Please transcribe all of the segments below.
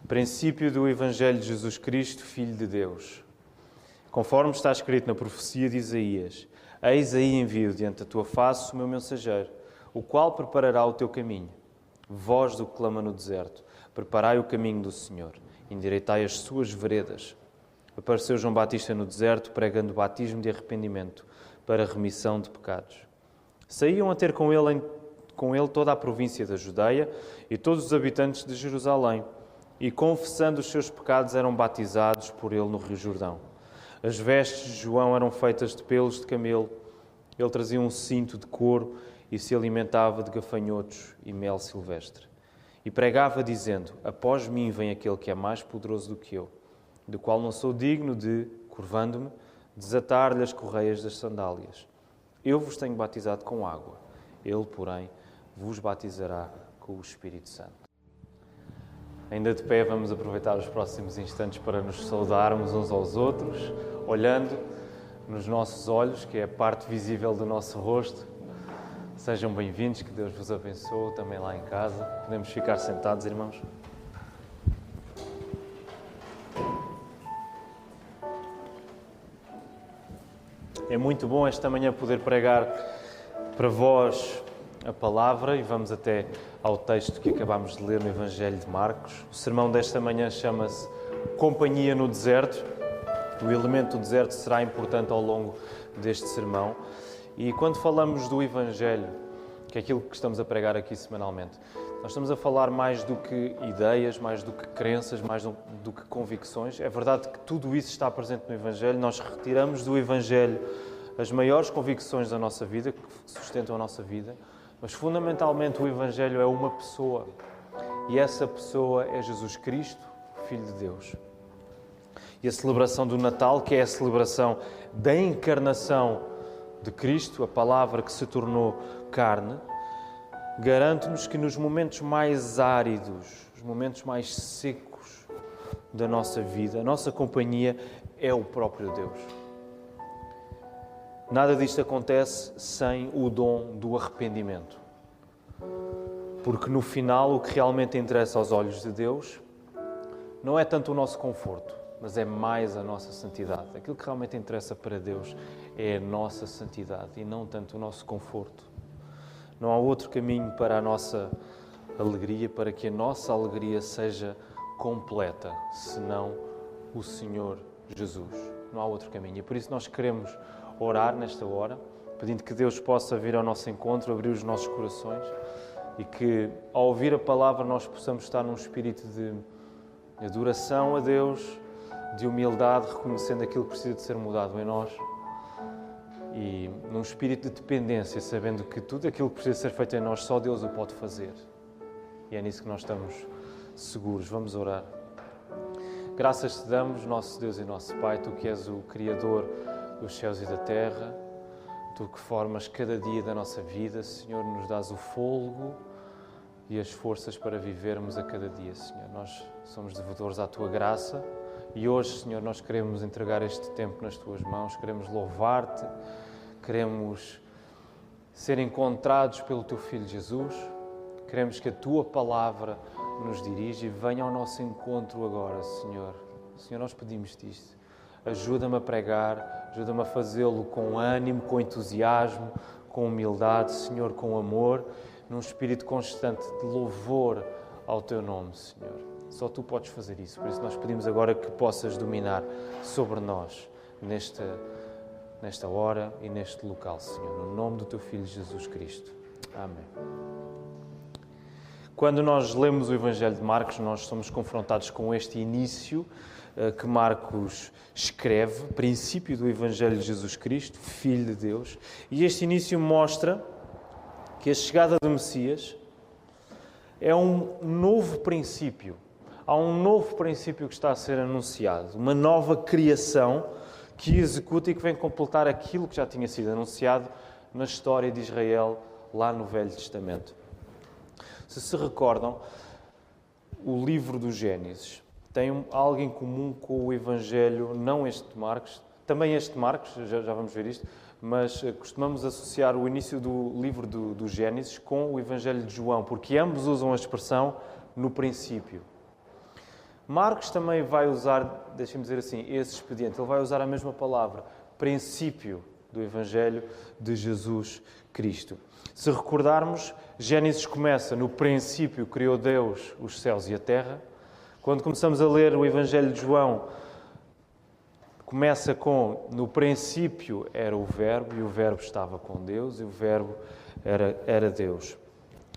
Princípio do Evangelho de Jesus Cristo, Filho de Deus. Conforme está escrito na profecia de Isaías: Eis aí envio diante da tua face o meu mensageiro, o qual preparará o teu caminho. Voz do que clama no deserto: preparai o caminho do Senhor, endireitai as suas veredas. Apareceu João Batista no deserto, pregando batismo de arrependimento para a remissão de pecados. Saíam a ter com ele toda a província da Judeia e todos os habitantes de Jerusalém, e confessando os seus pecados eram batizados por ele no Rio Jordão. As vestes de João eram feitas de pelos de camelo, ele trazia um cinto de couro e se alimentava de gafanhotos e mel silvestre. E pregava dizendo: após mim vem aquele que é mais poderoso do que eu, do qual não sou digno de, curvando-me, desatar-lhe as correias das sandálias. Eu vos tenho batizado com água, ele, porém, vos batizará com o Espírito Santo. Ainda de pé, vamos aproveitar os próximos instantes para nos saudarmos uns aos outros, olhando nos nossos olhos, que é a parte visível do nosso rosto. Sejam bem-vindos, que Deus vos abençoe também lá em casa. Podemos ficar sentados, irmãos? É muito bom esta manhã poder pregar para vós a palavra e vamos até ao texto que acabámos de ler no Evangelho de Marcos. O sermão desta manhã chama-se Companhia no Deserto. O elemento do deserto será importante ao longo deste sermão. E quando falamos do Evangelho, que é aquilo que estamos a pregar aqui semanalmente, nós estamos a falar mais do que ideias, mais do que crenças, mais do que convicções. É verdade que tudo isso está presente no Evangelho. Nós retiramos do Evangelho as maiores convicções da nossa vida, que sustentam a nossa vida, mas fundamentalmente o Evangelho é uma pessoa. E essa pessoa é Jesus Cristo, Filho de Deus. E a celebração do Natal, que é a celebração da encarnação de Cristo, a palavra que se tornou carne, garante-nos que nos momentos mais áridos, os momentos mais secos da nossa vida, a nossa companhia é o próprio Deus. Nada disto acontece sem o dom do arrependimento. Porque no final o que realmente interessa aos olhos de Deus não é tanto o nosso conforto, mas é mais a nossa santidade. Aquilo que realmente interessa para Deus é a nossa santidade e não tanto o nosso conforto. Não há outro caminho para a nossa alegria, para que a nossa alegria seja completa, senão o Senhor Jesus. Não há outro caminho. E por isso nós queremos orar nesta hora, pedindo que Deus possa vir ao nosso encontro, abrir os nossos corações e que, ao ouvir a palavra, nós possamos estar num espírito de adoração a Deus, de humildade, reconhecendo aquilo que precisa de ser mudado em nós e num espírito de dependência, sabendo que tudo aquilo que precisa ser feito em nós, só Deus o pode fazer. E é nisso que nós estamos seguros. Vamos orar. Graças te damos, nosso Deus e nosso Pai, Tu que és o Criador dos céus e da terra, Tu que formas cada dia da nossa vida, Senhor, nos dás o fôlego e as forças para vivermos a cada dia, Senhor. Nós somos devedores à Tua graça e hoje, Senhor, nós queremos entregar este tempo nas Tuas mãos, queremos louvar-te, queremos ser encontrados pelo Teu Filho Jesus, queremos que a Tua palavra nos dirija e venha ao nosso encontro agora, Senhor. Senhor, nós pedimos-te isto. Ajuda-me a pregar, ajuda-me a fazê-lo com ânimo, com entusiasmo, com humildade, Senhor, com amor, num espírito constante de louvor ao Teu nome, Senhor. Só Tu podes fazer isso, por isso nós pedimos agora que possas dominar sobre nós nesta hora e neste local, Senhor, no nome do Teu Filho Jesus Cristo. Amém. Quando nós lemos o Evangelho de Marcos, nós somos confrontados com este início que Marcos escreve, princípio do Evangelho de Jesus Cristo, Filho de Deus, e este início mostra que a chegada do Messias é um novo princípio. Há um novo princípio que está a ser anunciado, uma nova criação que executa e que vem completar aquilo que já tinha sido anunciado na história de Israel, lá no Velho Testamento. Se recordam, o livro do Gênesis tem algo em comum com o Evangelho, não este de Marcos, também este de Marcos, já vamos ver isto, mas costumamos associar o início do livro do Gênesis com o Evangelho de João, porque ambos usam a expressão no princípio. Marcos também vai usar, deixem-me dizer assim, esse expediente. Ele vai usar a mesma palavra, princípio do Evangelho de Jesus Cristo. Se recordarmos, Gênesis começa no princípio, criou Deus os céus e a terra. Quando começamos a ler o Evangelho de João, começa com, no princípio era o Verbo, e o Verbo estava com Deus, e o Verbo era Deus.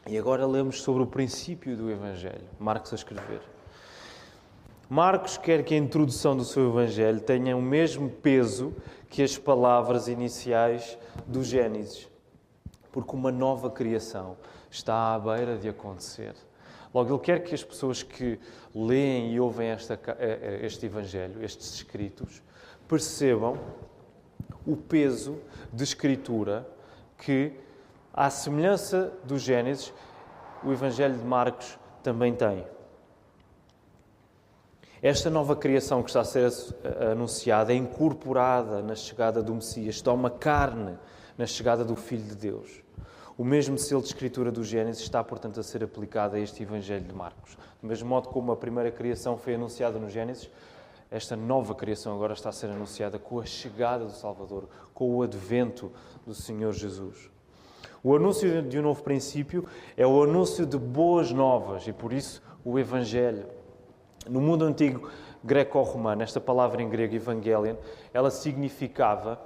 E agora lemos sobre o princípio do Evangelho, Marcos a escrever. Marcos quer que a introdução do seu Evangelho tenha o mesmo peso que as palavras iniciais do Gênesis, porque uma nova criação está à beira de acontecer. Logo, ele quer que as pessoas que leem e ouvem este Evangelho, estes escritos, percebam o peso de escritura que, à semelhança do Gênesis, o Evangelho de Marcos também tem. Esta nova criação que está a ser anunciada é incorporada na chegada do Messias, toma carne na chegada do Filho de Deus. O mesmo selo de escritura do Gênesis está, portanto, a ser aplicado a este Evangelho de Marcos. Do mesmo modo como a primeira criação foi anunciada no Gênesis, esta nova criação agora está a ser anunciada com a chegada do Salvador, com o advento do Senhor Jesus. O anúncio de um novo princípio é o anúncio de boas novas e, por isso, o Evangelho. No mundo antigo greco-romano, esta palavra em grego, evangelion, ela significava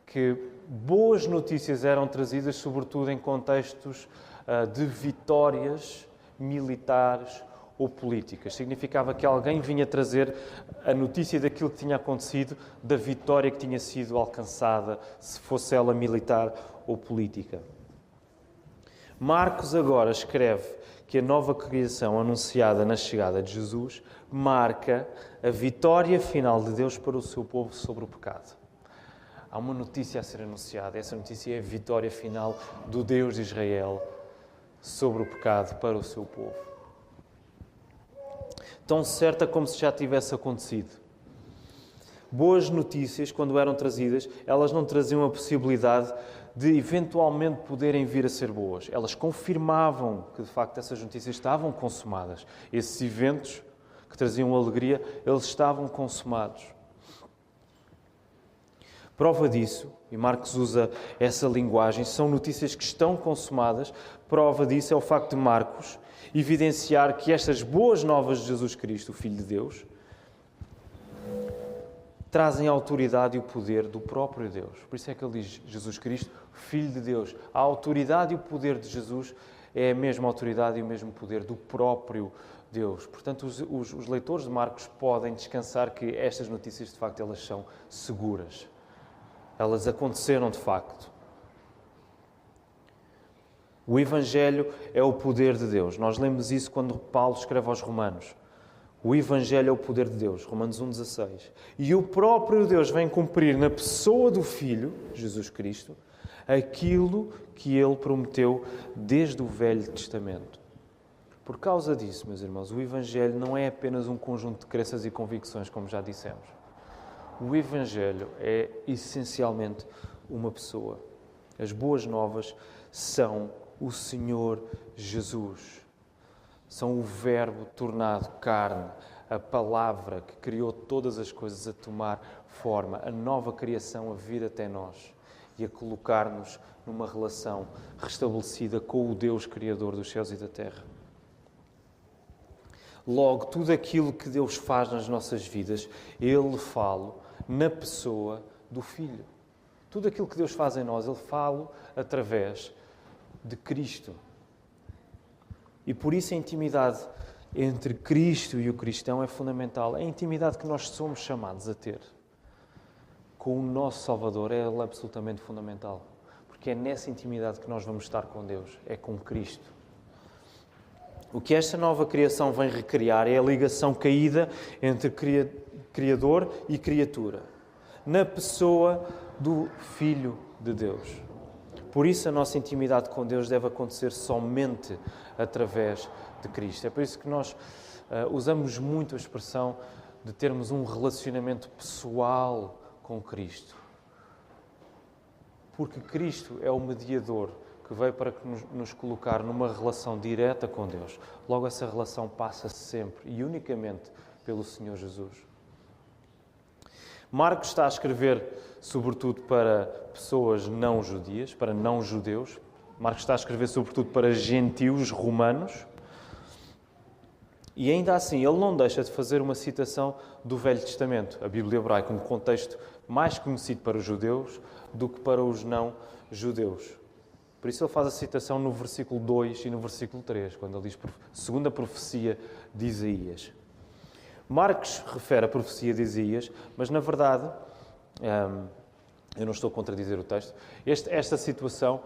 que boas notícias eram trazidas, sobretudo em contextos de vitórias militares ou políticas. Significava que alguém vinha trazer a notícia daquilo que tinha acontecido, da vitória que tinha sido alcançada, se fosse ela militar ou política. Marcos agora escreve que a nova criação anunciada na chegada de Jesus marca a vitória final de Deus para o seu povo sobre o pecado. Há uma notícia a ser anunciada. Essa notícia é a vitória final do Deus de Israel sobre o pecado para o seu povo. Tão certa como se já tivesse acontecido. Boas notícias, quando eram trazidas, elas não traziam a possibilidade de eventualmente poderem vir a ser boas. Elas confirmavam que, de facto, essas notícias estavam consumadas. Esses eventos que traziam alegria, eles estavam consumados. Prova disso, e Marcos usa essa linguagem, são notícias que estão consumadas. Prova disso é o facto de Marcos evidenciar que estas boas novas de Jesus Cristo, o Filho de Deus, trazem a autoridade e o poder do próprio Deus. Por isso é que ele diz Jesus Cristo, Filho de Deus. A autoridade e o poder de Jesus é a mesma autoridade e o mesmo poder do próprio Deus. Portanto, os leitores de Marcos podem descansar que estas notícias, de facto, elas são seguras. Elas aconteceram de facto. O Evangelho é o poder de Deus. Nós lemos isso quando Paulo escreve aos Romanos. O Evangelho é o poder de Deus, Romanos 1,16. E o próprio Deus vem cumprir na pessoa do Filho, Jesus Cristo, aquilo que Ele prometeu desde o Velho Testamento. Por causa disso, meus irmãos, o Evangelho não é apenas um conjunto de crenças e convicções, como já dissemos. O Evangelho é essencialmente uma pessoa. As boas novas são o Senhor Jesus. São o Verbo tornado carne, a palavra que criou todas as coisas a tomar forma, a nova criação a vir até nós e a colocar-nos numa relação restabelecida com o Deus Criador dos céus e da terra. Logo, tudo aquilo que Deus faz nas nossas vidas, Ele fala na pessoa do Filho. Tudo aquilo que Deus faz em nós, Ele fala através de Cristo. E por isso a intimidade entre Cristo e o cristão é fundamental. A intimidade que nós somos chamados a ter com o nosso Salvador é absolutamente fundamental. Porque é nessa intimidade que nós vamos estar com Deus, é com Cristo. O que esta nova criação vem recriar é a ligação caída entre Criador e criatura, na pessoa do Filho de Deus. Por isso a nossa intimidade com Deus deve acontecer somente através de Cristo. É por isso que nós usamos muito a expressão de termos um relacionamento pessoal com Cristo. Porque Cristo é o mediador que veio para nos colocar numa relação direta com Deus. Logo, essa relação passa sempre e unicamente pelo Senhor Jesus. Marcos está a escrever sobretudo para pessoas não judias, para não judeus. Marcos está a escrever sobretudo para gentios romanos. E ainda assim, ele não deixa de fazer uma citação do Velho Testamento, a Bíblia hebraica, um contexto mais conhecido para os judeus do que para os não judeus. Por isso ele faz a citação no versículo 2 e no versículo 3, quando ele diz segunda profecia de Isaías. Marcos refere a profecia de Isaías, mas na verdade, eu não estou a contradizer o texto, esta citação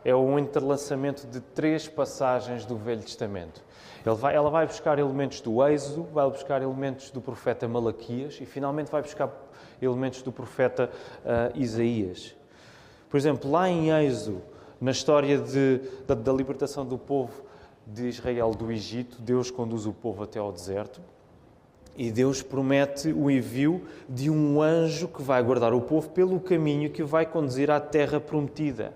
é um entrelaçamento de 3 passagens do Velho Testamento. Ela vai buscar elementos do Êxodo, vai buscar elementos do profeta Malaquias e finalmente vai buscar elementos do profeta Isaías. Por exemplo, lá em Êxodo, na história da libertação do povo de Israel do Egito, Deus conduz o povo até ao deserto e Deus promete o envio de um anjo que vai guardar o povo pelo caminho que o vai conduzir à terra prometida.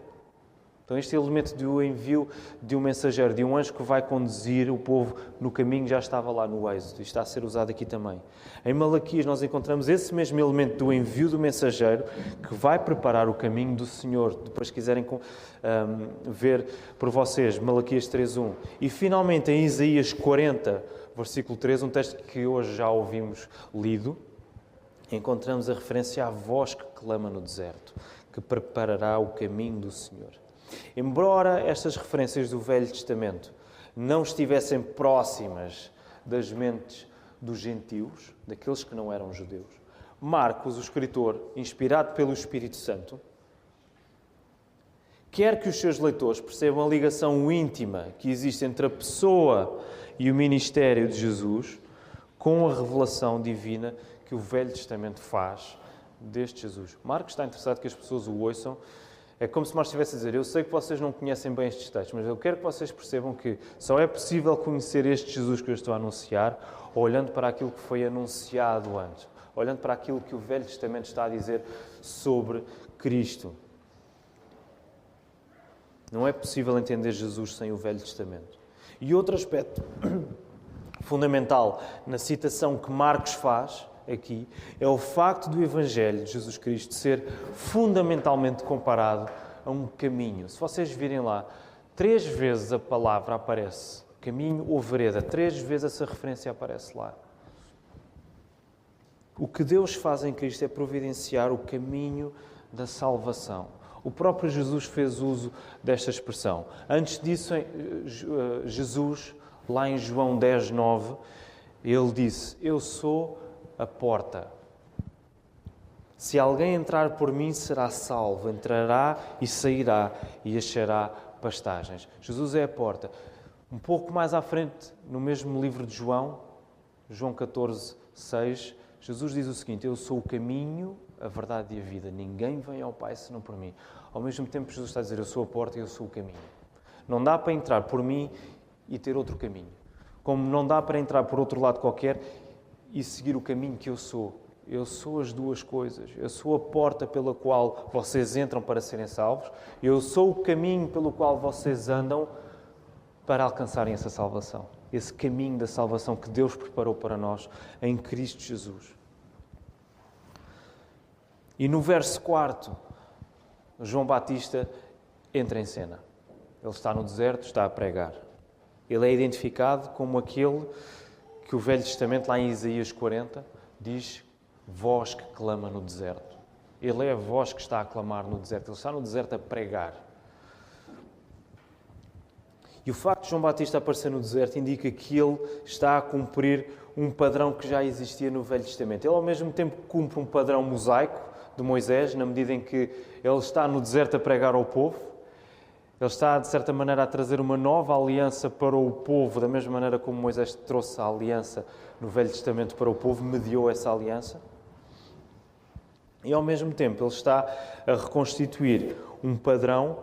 Então este elemento do envio de um mensageiro, de um anjo que vai conduzir o povo no caminho, já estava lá no Êxodo e está a ser usado aqui também. Em Malaquias nós encontramos esse mesmo elemento do envio do mensageiro que vai preparar o caminho do Senhor. Depois quiserem ver por vocês, Malaquias 3.1. E finalmente em Isaías 40, versículo 3, um texto que hoje já ouvimos lido, encontramos a referência à voz que clama no deserto, que preparará o caminho do Senhor. Embora estas referências do Velho Testamento não estivessem próximas das mentes dos gentios, daqueles que não eram judeus, Marcos, o escritor, inspirado pelo Espírito Santo, quer que os seus leitores percebam a ligação íntima que existe entre a pessoa e o ministério de Jesus com a revelação divina que o Velho Testamento faz deste Jesus. Marcos está interessado que as pessoas o ouçam. É como se nós estivesse a dizer, eu sei que vocês não conhecem bem estes textos, mas eu quero que vocês percebam que só é possível conhecer este Jesus que eu estou a anunciar olhando para aquilo que foi anunciado antes, olhando para aquilo que o Velho Testamento está a dizer sobre Cristo. Não é possível entender Jesus sem o Velho Testamento. E outro aspecto fundamental na citação que Marcos faz aqui é o facto do Evangelho de Jesus Cristo ser fundamentalmente comparado a um caminho. Se vocês virem lá, 3 vezes a palavra aparece, caminho ou vereda, 3 vezes essa referência aparece lá. O que Deus faz em Cristo é providenciar o caminho da salvação. O próprio Jesus fez uso desta expressão. Antes disso, Jesus, lá em João 10:9, ele disse, eu sou a porta. Se alguém entrar por mim, será salvo. Entrará e sairá e achará pastagens. Jesus é a porta. Um pouco mais à frente, no mesmo livro de João 14:6, Jesus diz o seguinte, eu sou o caminho, a verdade e a vida. Ninguém vem ao Pai senão por mim. Ao mesmo tempo, Jesus está a dizer, eu sou a porta e eu sou o caminho. Não dá para entrar por mim e ter outro caminho. Como não dá para entrar por outro lado qualquer e seguir o caminho que eu sou. Eu sou as duas coisas. Eu sou a porta pela qual vocês entram para serem salvos. Eu sou o caminho pelo qual vocês andam para alcançarem essa salvação. Esse caminho da salvação que Deus preparou para nós em Cristo Jesus. E no verso 4, João Batista entra em cena. Ele está no deserto, está a pregar. Ele é identificado como aquele que o Velho Testamento, lá em Isaías 40, diz voz que clama no deserto. Ele é a voz que está a clamar no deserto. Ele está no deserto a pregar. E o facto de João Batista aparecer no deserto indica que ele está a cumprir um padrão que já existia no Velho Testamento. Ele, ao mesmo tempo, cumpre um padrão mosaico de Moisés, na medida em que ele está no deserto a pregar ao povo. Ele está, de certa maneira, a trazer uma nova aliança para o povo, da mesma maneira como Moisés trouxe a aliança no Velho Testamento para o povo, mediou essa aliança. E, ao mesmo tempo, ele está a reconstituir um padrão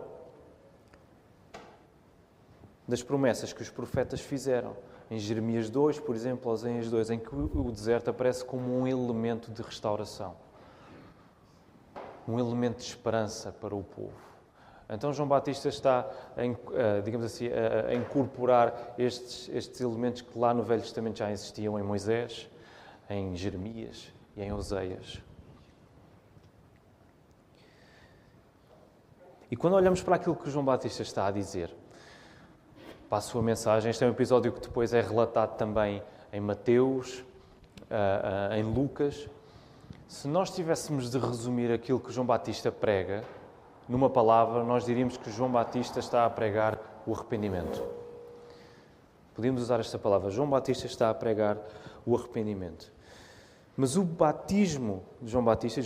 das promessas que os profetas fizeram. Em Jeremias 2, por exemplo, ou Oséias 2, em que o deserto aparece como um elemento de restauração. Um elemento de esperança para o povo. Então João Batista está, digamos assim, a incorporar estes elementos que lá no Velho Testamento já existiam em Moisés, em Jeremias e em Oseias. E quando olhamos para aquilo que João Batista está a dizer, para a sua mensagem, este é um episódio que depois é relatado também em Mateus, em Lucas. Se nós tivéssemos de resumir aquilo que João Batista prega numa palavra, nós diríamos que João Batista está a pregar o arrependimento. Podíamos usar esta palavra. João Batista está a pregar o arrependimento. Mas o batismo de João Batista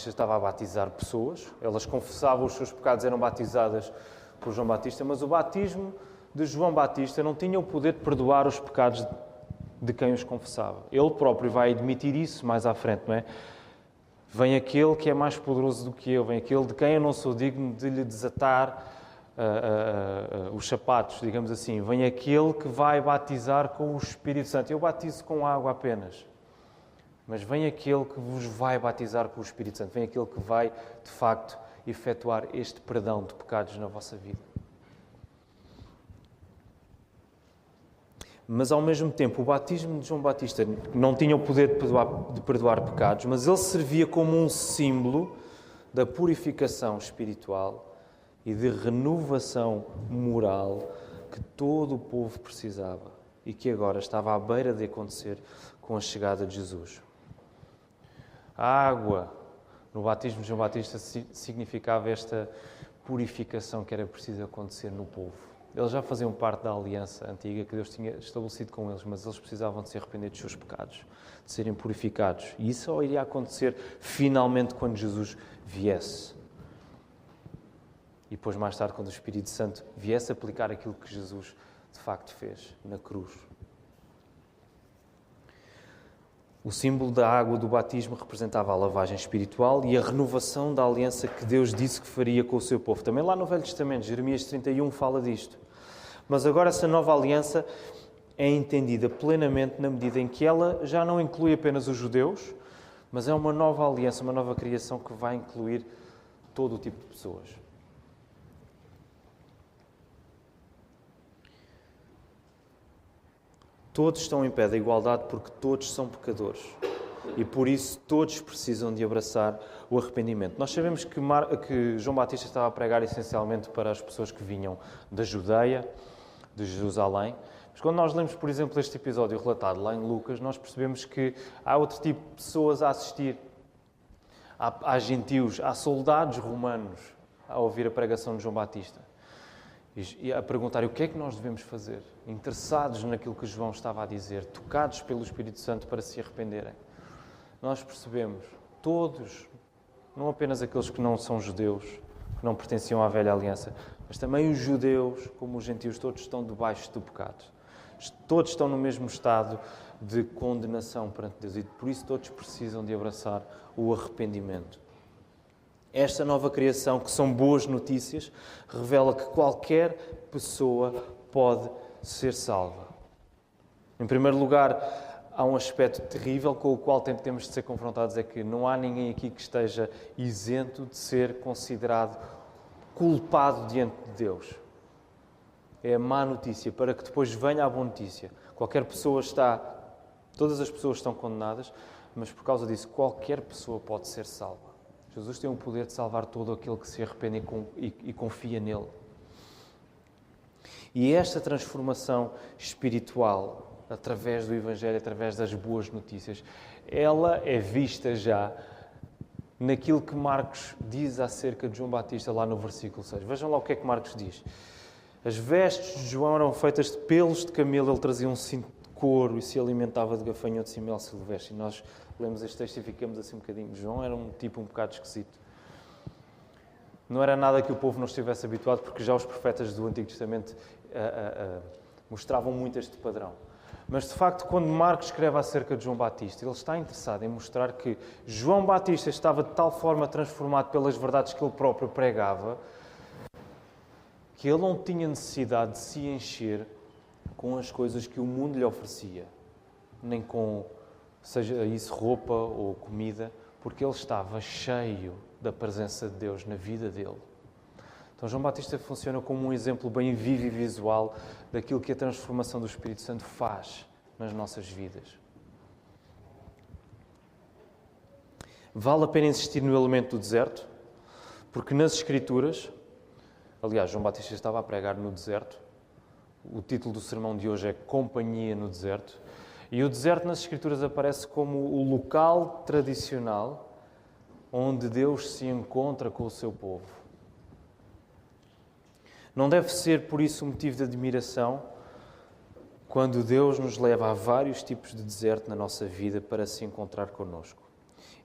estava a batizar pessoas, elas confessavam os seus pecados, eram batizadas por João Batista, mas o batismo de João Batista não tinha o poder de perdoar os pecados de quem os confessava. Ele próprio vai admitir isso mais à frente, não é? Vem aquele que é mais poderoso do que eu, vem aquele de quem eu não sou digno de lhe desatar os sapatos, digamos assim. Vem aquele que vai batizar com o Espírito Santo. Eu batizo com água apenas. Mas vem aquele que vos vai batizar com o Espírito Santo. Vem aquele que vai, de facto, efetuar este perdão de pecados na vossa vida. Mas, ao mesmo tempo, o batismo de João Batista não tinha o poder de perdoar pecados, mas ele servia como um símbolo da purificação espiritual e de renovação moral que todo o povo precisava e que agora estava à beira de acontecer com a chegada de Jesus. A água no batismo de João Batista significava esta purificação que era preciso acontecer no povo. Eles já faziam parte da aliança antiga que Deus tinha estabelecido com eles, mas eles precisavam de se arrepender dos seus pecados, de serem purificados. E isso só iria acontecer finalmente quando Jesus viesse. E depois, mais tarde, quando o Espírito Santo viesse aplicar aquilo que Jesus de facto fez na cruz. O símbolo da água do batismo representava a lavagem espiritual e a renovação da aliança que Deus disse que faria com o seu povo. Também lá no Velho Testamento, Jeremias 31 fala disto. Mas agora essa nova aliança é entendida plenamente na medida em que ela já não inclui apenas os judeus, mas é uma nova aliança, uma nova criação que vai incluir todo o tipo de pessoas. Todos estão em pé da igualdade porque todos são pecadores. E por isso todos precisam de abraçar o arrependimento. Nós sabemos que João Batista estava a pregar essencialmente para as pessoas que vinham da Judeia, de Jerusalém. Mas quando nós lemos, por exemplo, este episódio relatado lá em Lucas, nós percebemos que há outro tipo de pessoas a assistir. Há gentios, há soldados romanos a ouvir a pregação de João Batista. E a perguntar o que é que nós devemos fazer, interessados naquilo que João estava a dizer, tocados pelo Espírito Santo para se arrependerem. Nós percebemos, todos, não apenas aqueles que não são judeus, que não pertenciam à velha aliança, mas também os judeus, como os gentios, todos estão debaixo do pecado. Todos estão no mesmo estado de condenação perante Deus e por isso todos precisam de abraçar o arrependimento. Esta nova criação, que são boas notícias, revela que qualquer pessoa pode ser salva. Em primeiro lugar, há um aspecto terrível com o qual temos de ser confrontados, é que não há ninguém aqui que esteja isento de ser considerado culpado diante de Deus. É a má notícia, para que depois venha a boa notícia. Todas as pessoas estão condenadas, mas por causa disso, qualquer pessoa pode ser salva. Jesus tem o poder de salvar todo aquele que se arrepende e confia nele. E esta transformação espiritual, através do Evangelho, através das boas notícias, ela é vista já naquilo que Marcos diz acerca de João Batista lá no versículo 6. Vejam lá o que é que Marcos diz. As vestes de João eram feitas de pelos de camelo, ele trazia um cinto de couro e se alimentava de gafanhotos e mel silvestre. E nós lemos este texto e ficamos assim um bocadinho. João era um bocado esquisito. Não era nada que o povo não estivesse habituado, porque já os profetas do Antigo Testamento mostravam muito este padrão. Mas, de facto, quando Marcos escreve acerca de João Batista, ele está interessado em mostrar que João Batista estava de tal forma transformado pelas verdades que ele próprio pregava, que ele não tinha necessidade de se encher com as coisas que o mundo lhe oferecia, nem com, seja isso roupa ou comida, porque ele estava cheio da presença de Deus na vida dele. Então João Batista funciona como um exemplo bem vivo e visual daquilo que a transformação do Espírito Santo faz nas nossas vidas. Vale a pena insistir no elemento do deserto, porque nas Escrituras, aliás, João Batista estava a pregar no deserto, o título do sermão de hoje é Companhia no Deserto, e o deserto nas Escrituras aparece como o local tradicional onde Deus se encontra com o seu povo. Não deve ser, por isso, um motivo de admiração quando Deus nos leva a vários tipos de deserto na nossa vida para se encontrar connosco.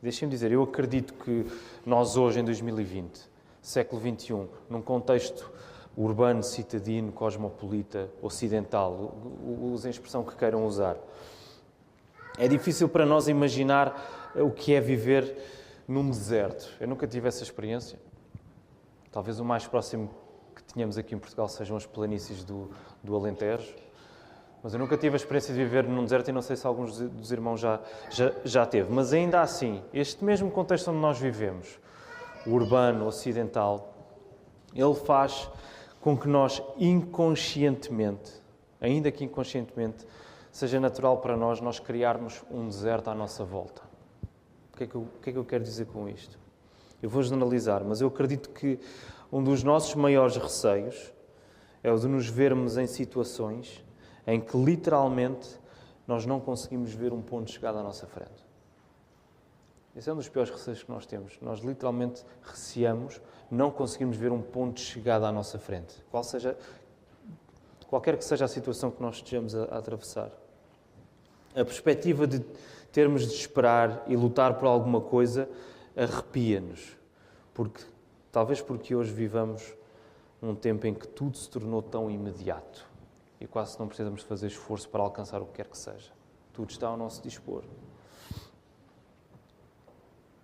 Deixem-me dizer, eu acredito que nós hoje, em 2020, século XXI, num contexto urbano, citadino, cosmopolita, ocidental, usem a expressão que queiram usar, é difícil para nós imaginar o que é viver num deserto. Eu nunca tive essa experiência. Talvez o mais próximo que tínhamos aqui em Portugal sejam as planícies do Alentejo. Mas eu nunca tive a experiência de viver num deserto e não sei se alguns dos irmãos já teve. Mas ainda assim, este mesmo contexto onde nós vivemos, o urbano, ocidental, ele faz com que nós inconscientemente, ainda que inconscientemente, seja natural para nós criarmos um deserto à nossa volta. O que é que eu quero dizer com isto? Eu vou generalizar, mas eu acredito que um dos nossos maiores receios é o de nos vermos em situações em que literalmente nós não conseguimos ver um ponto de chegada à nossa frente. Esse é um dos piores receios que nós temos. Nós literalmente receamos, não conseguimos ver um ponto de chegada à nossa frente. Qualquer que seja a situação que nós estejamos a atravessar. A perspectiva de termos de esperar e lutar por alguma coisa arrepia-nos. Talvez porque hoje vivamos num tempo em que tudo se tornou tão imediato e quase não precisamos fazer esforço para alcançar o que quer que seja. Tudo está ao nosso dispor.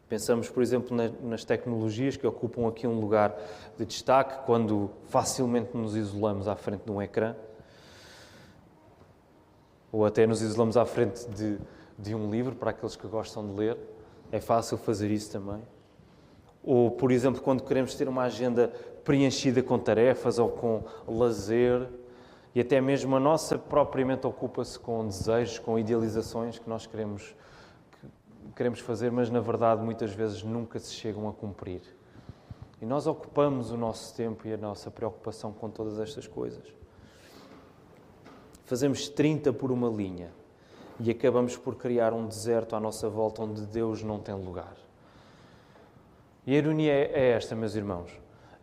Pensamos, por exemplo, nas tecnologias que ocupam aqui um lugar de destaque quando facilmente nos isolamos à frente de um ecrã ou até nos isolamos à frente de um livro, para aqueles que gostam de ler. É fácil fazer isso também. Ou, por exemplo, quando queremos ter uma agenda preenchida com tarefas ou com lazer, e até mesmo a nossa própria mente ocupa-se com desejos, com idealizações que nós queremos fazer, mas na verdade muitas vezes nunca se chegam a cumprir. E nós ocupamos o nosso tempo e a nossa preocupação com todas estas coisas. Fazemos 30 por uma linha e acabamos por criar um deserto à nossa volta onde Deus não tem lugar. E a ironia é esta, meus irmãos.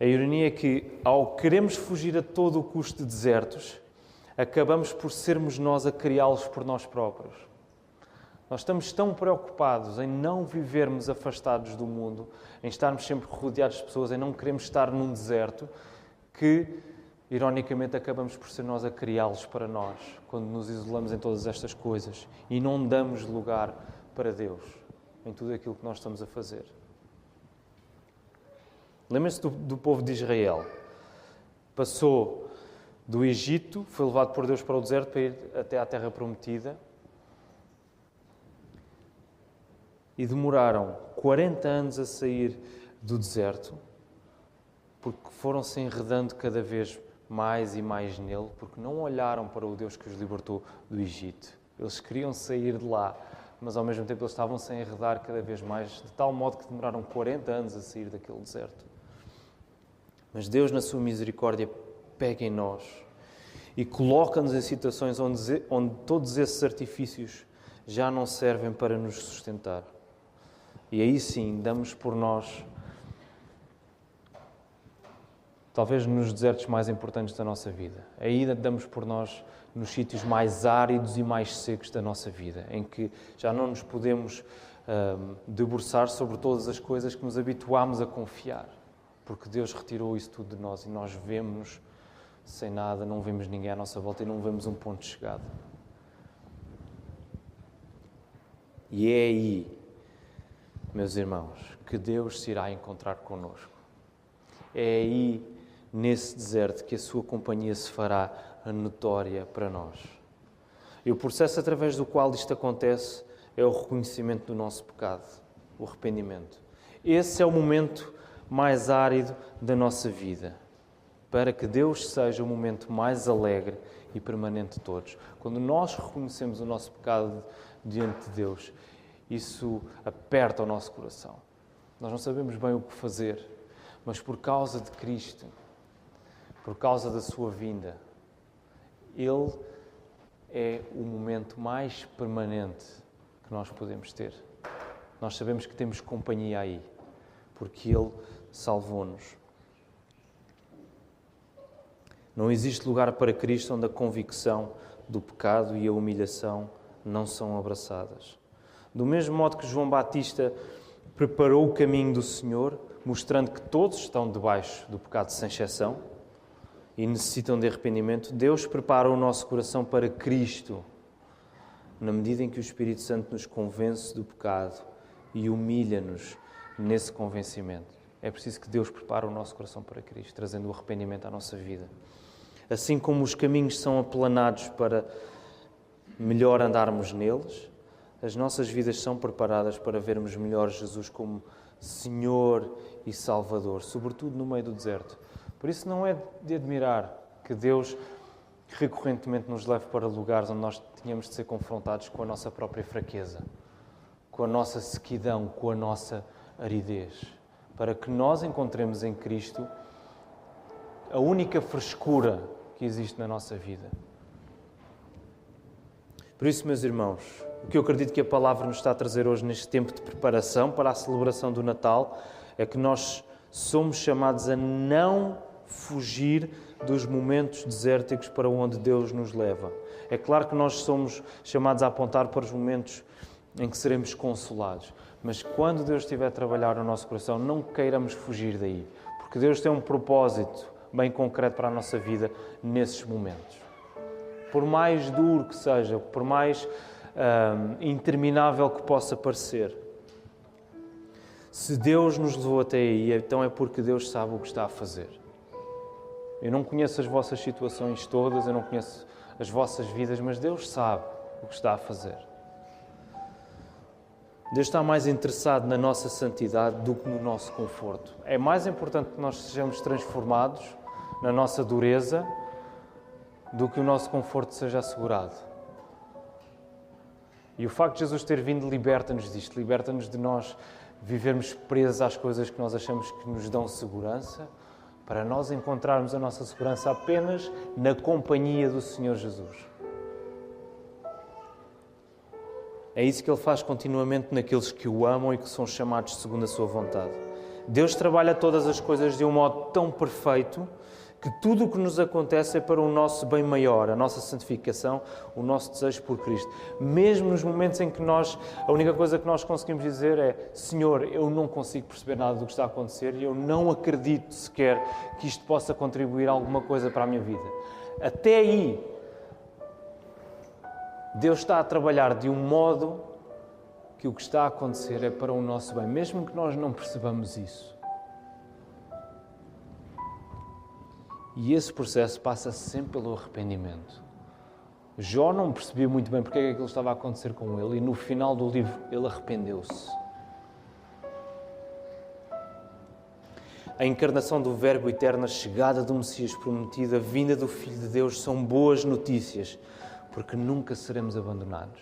A ironia é que, ao queremos fugir a todo o custo de desertos, acabamos por sermos nós a criá-los por nós próprios. Nós estamos tão preocupados em não vivermos afastados do mundo, em estarmos sempre rodeados de pessoas, em não queremos estar num deserto, que, ironicamente, acabamos por ser nós a criá-los para nós, quando nos isolamos em todas estas coisas e não damos lugar para Deus em tudo aquilo que nós estamos a fazer. Lembrem-se do povo de Israel. Passou do Egito, foi levado por Deus para o deserto para ir até à Terra Prometida. E demoraram 40 anos a sair do deserto, porque foram-se enredando cada vez mais e mais nele, porque não olharam para o Deus que os libertou do Egito. Eles queriam sair de lá, mas ao mesmo tempo eles estavam-se a enredar cada vez mais, de tal modo que demoraram 40 anos a sair daquele deserto. Mas Deus, na sua misericórdia, pega em nós e coloca-nos em situações onde todos esses artifícios já não servem para nos sustentar. E aí sim, damos por nós, talvez nos desertos mais importantes da nossa vida. Aí damos por nós nos sítios mais áridos e mais secos da nossa vida, em que já não nos podemos debruçar sobre todas as coisas que nos habituámos a confiar. Porque Deus retirou isso tudo de nós e nós vemos-nos sem nada, não vemos ninguém à nossa volta e não vemos um ponto de chegada. E é aí, meus irmãos, que Deus se irá encontrar connosco. É aí, nesse deserto, que a sua companhia se fará notória para nós. E o processo através do qual isto acontece é o reconhecimento do nosso pecado, o arrependimento. Esse é o momento mais árido da nossa vida. para que Deus seja o momento mais alegre e permanente de todos. Quando nós reconhecemos o nosso pecado diante de Deus, isso aperta o nosso coração. Nós não sabemos bem o que fazer, mas por causa de Cristo, por causa da sua vinda, Ele é o momento mais permanente que nós podemos ter. Nós sabemos que temos companhia aí, porque Ele salvou-nos. Não existe lugar para Cristo onde a convicção do pecado e a humilhação não são abraçadas. Do mesmo modo que João Batista preparou o caminho do Senhor, mostrando que todos estão debaixo do pecado sem exceção e necessitam de arrependimento, Deus prepara o nosso coração para Cristo, na medida em que o Espírito Santo nos convence do pecado e humilha-nos nesse convencimento. É preciso que Deus prepare o nosso coração para Cristo, trazendo o arrependimento à nossa vida. Assim como os caminhos são aplanados para melhor andarmos neles, as nossas vidas são preparadas para vermos melhor Jesus como Senhor e Salvador, sobretudo no meio do deserto. Por isso não é de admirar que Deus recorrentemente nos leve para lugares onde nós tínhamos de ser confrontados com a nossa própria fraqueza, com a nossa sequidão, com a nossa aridez, para que nós encontremos em Cristo a única frescura que existe na nossa vida. Por isso, meus irmãos, o que eu acredito que a palavra nos está a trazer hoje neste tempo de preparação para a celebração do Natal é que nós somos chamados a não fugir dos momentos desérticos para onde Deus nos leva. É claro que nós somos chamados a apontar para os momentos em que seremos consolados, mas quando Deus estiver a trabalhar no nosso coração, não queiramos fugir daí, porque Deus tem um propósito bem concreto para a nossa vida nesses momentos. Por mais duro que seja, por mais interminável que possa parecer, se Deus nos levou até aí, então é porque Deus sabe o que está a fazer. Eu não conheço as vossas situações todas, eu não conheço as vossas vidas, mas Deus sabe o que está a fazer. Deus está mais interessado na nossa santidade do que no nosso conforto. É mais importante que nós sejamos transformados na nossa dureza do que o nosso conforto seja assegurado. E o facto de Jesus ter vindo liberta-nos disto, liberta-nos de nós vivermos presos às coisas que nós achamos que nos dão segurança, para nós encontrarmos a nossa segurança apenas na companhia do Senhor Jesus. É isso que Ele faz continuamente naqueles que o amam e que são chamados segundo a sua vontade. Deus trabalha todas as coisas de um modo tão perfeito que tudo o que nos acontece é para o nosso bem maior, a nossa santificação, o nosso desejo por Cristo. Mesmo nos momentos em que a única coisa que nós conseguimos dizer é: Senhor, eu não consigo perceber nada do que está a acontecer e eu não acredito sequer que isto possa contribuir alguma coisa para a minha vida. Até aí, Deus está a trabalhar de um modo que o que está a acontecer é para o nosso bem, mesmo que nós não percebamos isso. E esse processo passa sempre pelo arrependimento. Jó não percebia muito bem porque é que aquilo estava a acontecer com ele e no final do livro ele arrependeu-se. A encarnação do Verbo eterno, a chegada do Messias prometido, a vinda do Filho de Deus são boas notícias, porque nunca seremos abandonados.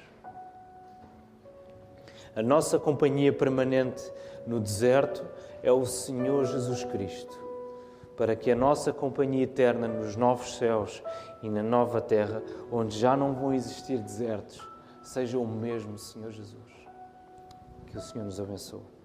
A nossa companhia permanente no deserto é o Senhor Jesus Cristo, para que a nossa companhia eterna nos novos céus e na nova terra, onde já não vão existir desertos, seja o mesmo Senhor Jesus. Que o Senhor nos abençoe.